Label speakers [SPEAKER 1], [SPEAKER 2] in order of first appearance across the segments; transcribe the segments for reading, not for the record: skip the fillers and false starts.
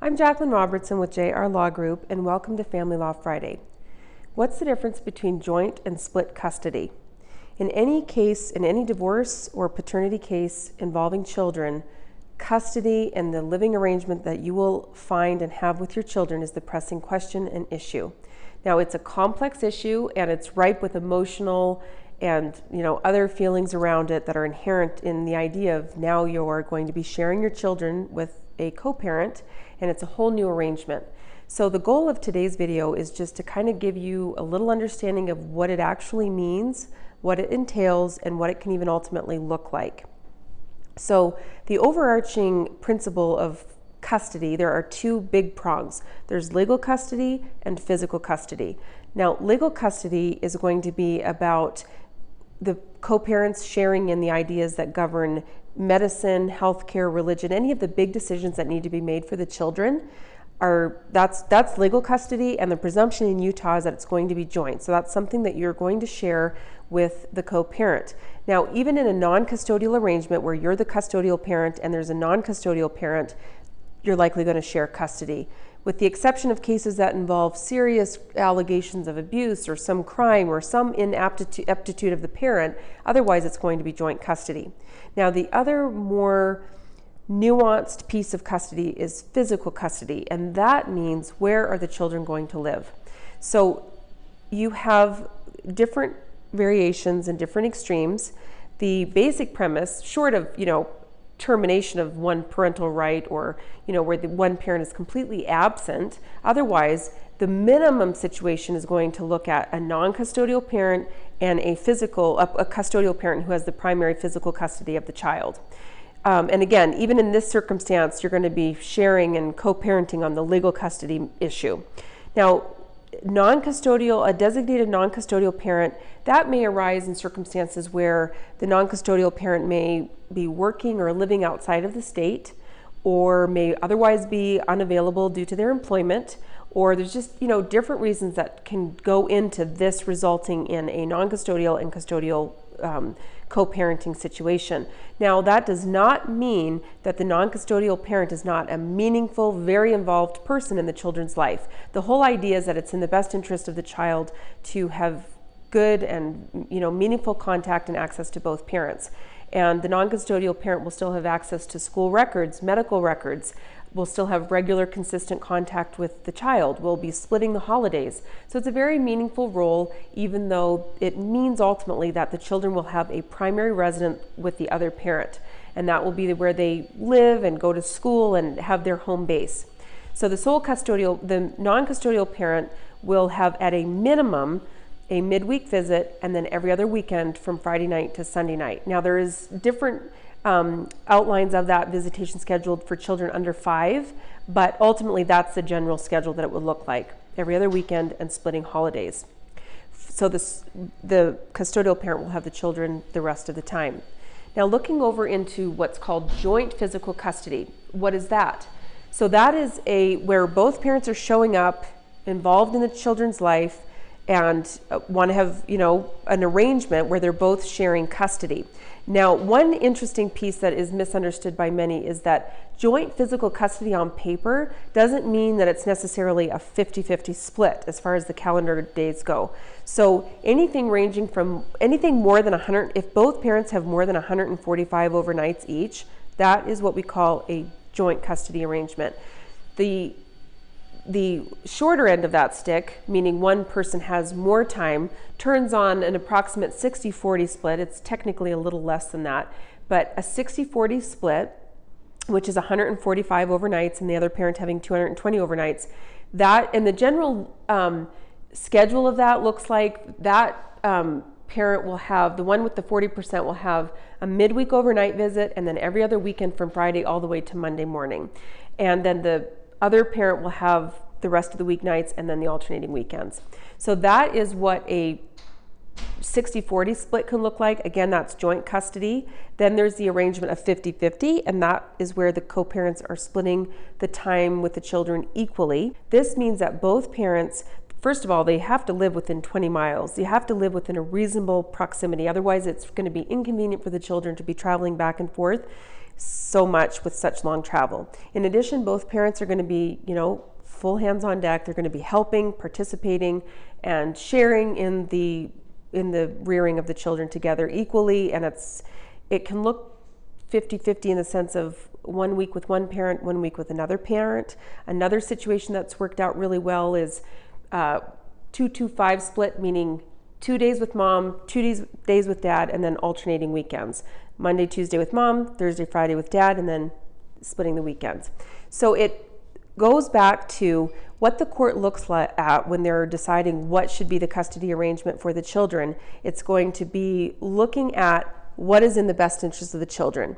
[SPEAKER 1] I'm Jaclyn Robertson with JR Law Group, and welcome to Family Law Friday. What's the difference between joint and split custody? In any case, in any divorce or paternity case involving children, custody and the living arrangement that you will find and have with your children is the pressing question and issue. Now, it's a complex issue and it's ripe with emotional and other feelings around it that are inherent in the idea of now you're going to be sharing your children with a co-parent, and it's a whole new arrangement. So the goal of today's video is just to kind of give you a little understanding of what it actually means, what it entails, and what it can even ultimately look like. So the overarching principle of custody, there are two big prongs. There's legal custody and physical custody. Now, legal custody is going to be about the co-parents sharing in the ideas that govern medicine, healthcare, religion, any of the big decisions that need to be made for the children. That's legal custody, and the presumption in Utah is that it's going to be joint. So that's something that you're going to share with the co-parent. Now, even in a non-custodial arrangement where you're the custodial parent and there's a non-custodial parent, you're likely going to share custody. With the exception of cases that involve serious allegations of abuse or some crime or some inaptitude of the parent, otherwise it's going to be joint custody. Now, the other more nuanced piece of custody is physical custody, and that means where are the children going to live. So you have different variations and different extremes. The basic premise, short of termination of one parental right or where the one parent is completely absent, otherwise the minimum situation is going to look at a non-custodial parent and a custodial parent who has the primary physical custody of the child. And again, even in this circumstance, you're going to be sharing and co-parenting on the legal custody issue. Now, a designated non-custodial parent, that may arise in circumstances where the non-custodial parent may be working or living outside of the state, or may otherwise be unavailable due to their employment, or there's just different reasons that can go into this resulting in a non-custodial and custodial co-parenting situation. Now, that does not mean that the non-custodial parent is not a meaningful, very involved person in the children's life. The whole idea is that it's in the best interest of the child to have good and meaningful contact and access to both parents. And the non-custodial parent will still have access to school records, medical records, will still have regular, consistent contact with the child. We'll be splitting the holidays. So it's a very meaningful role, even though it means ultimately that the children will have a primary resident with the other parent. And that will be where they live and go to school and have their home base. So the non-custodial parent will have at a minimum a midweek visit, and then every other weekend from Friday night to Sunday night. Now, there is different outlines of that visitation scheduled for children under 5, but ultimately that's the general schedule that it would look like, every other weekend and splitting holidays. So the custodial parent will have the children the rest of the time. Now, looking over into what's called joint physical custody, what is that? So that is where both parents are showing up, involved in the children's life, and want to have an arrangement where they're both sharing custody. Now, one interesting piece that is misunderstood by many is that joint physical custody on paper doesn't mean that it's necessarily a 50-50 split as far as the calendar days go. So anything more than 100, if both parents have more than 145 overnights each, that is what we call a joint custody arrangement. The shorter end of that stick, meaning one person has more time, turns on an approximate 60-40 split. It's technically a little less than that, but a 60-40 split, which is 145 overnights and the other parent having 220 overnights, that, and the general schedule of that looks like that parent will have, the one with the 40% will have a midweek overnight visit, and then every other weekend from Friday all the way to Monday morning. And then the other parent will have the rest of the weeknights and then the alternating weekends. So that is what a 60-40 split can look like. Again, that's joint custody. Then there's the arrangement of 50-50, and that is where the co-parents are splitting the time with the children equally. This means that both parents, first of all, they have to live within 20 miles. You have to live within a reasonable proximity. Otherwise, it's going to be inconvenient for the children to be traveling back and forth. so much with such long travel. In addition, both parents are going to be, full hands on deck. They're going to be helping, participating, and sharing in the rearing of the children together equally. And it can look 50-50 in the sense of 1 week with one parent, 1 week with another parent. Another situation that's worked out really well is 2-2-5 split, meaning 2 days with mom, 2 days with dad, and then alternating weekends. Monday, Tuesday with mom, Thursday, Friday with dad, and then splitting the weekends. So it goes back to what the court looks at when they're deciding what should be the custody arrangement for the children. It's going to be looking at what is in the best interest of the children.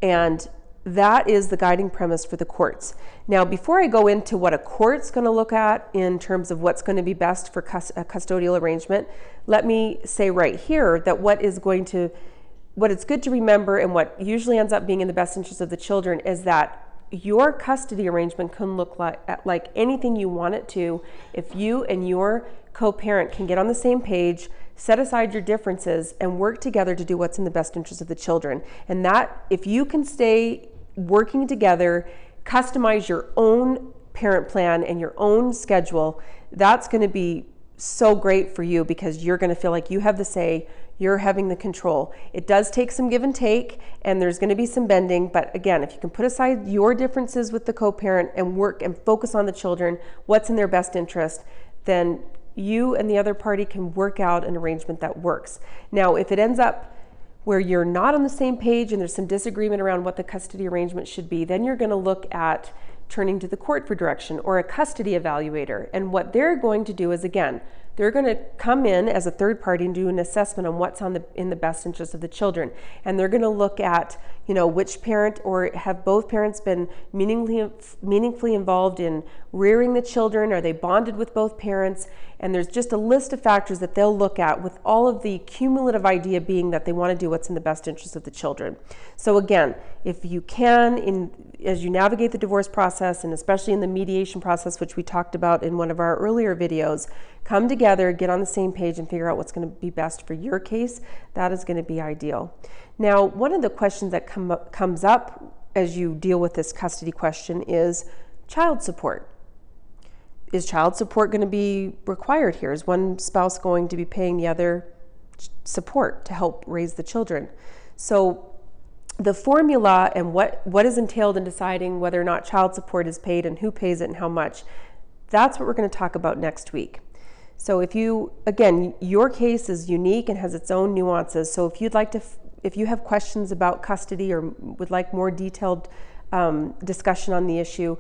[SPEAKER 1] And that is the guiding premise for the courts. Now, before I go into what a court's going to look at in terms of what's going to be best for a custodial arrangement, let me say right here that what it's good to remember and what usually ends up being in the best interest of the children is that your custody arrangement can look like anything you want it to if you and your co-parent can get on the same page, set aside your differences, and work together to do what's in the best interest of the children. And that, if you can stay working together, customize your own parent plan and your own schedule, that's going to be so great for you because you're going to feel like you have the say, you're having the control. It does take some give and take, and there's going to be some bending, but again, if you can put aside your differences with the co-parent and work and focus on the children, what's in their best interest, then you and the other party can work out an arrangement that works. Now, if it ends up where you're not on the same page and there's some disagreement around what the custody arrangement should be, then you're going to look at turning to the court for direction or a custody evaluator. And what they're going to do is, again, they're going to come in as a third party and do an assessment on what's in the best interest of the children. And they're going to look at, which parent or have both parents been meaningfully involved in rearing the children? Are they bonded with both parents? And there's just a list of factors that they'll look at, with all of the cumulative idea being that they want to do what's in the best interest of the children. So again, if you can, as you navigate the divorce process, and especially in the mediation process, which we talked about in one of our earlier videos, come together, get on the same page, and figure out what's going to be best for your case. That is going to be ideal. Now, one of the questions that comes up as you deal with this custody question is child support. Is child support going to be required here? Is one spouse going to be paying the other support to help raise the children? So the formula and what is entailed in deciding whether or not child support is paid and who pays it and how much, that's what we're going to talk about next week. So again, your case is unique and has its own nuances. So if you have questions about custody or would like more detailed discussion on the issue,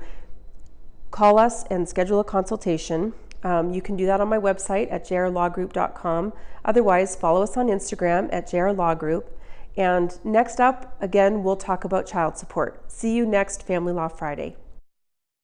[SPEAKER 1] call us and schedule a consultation. You can do that on my website at jrlawgroup.com. Otherwise, follow us on Instagram at jrlawgroup. And next up, again, we'll talk about child support. See you next Family Law Friday.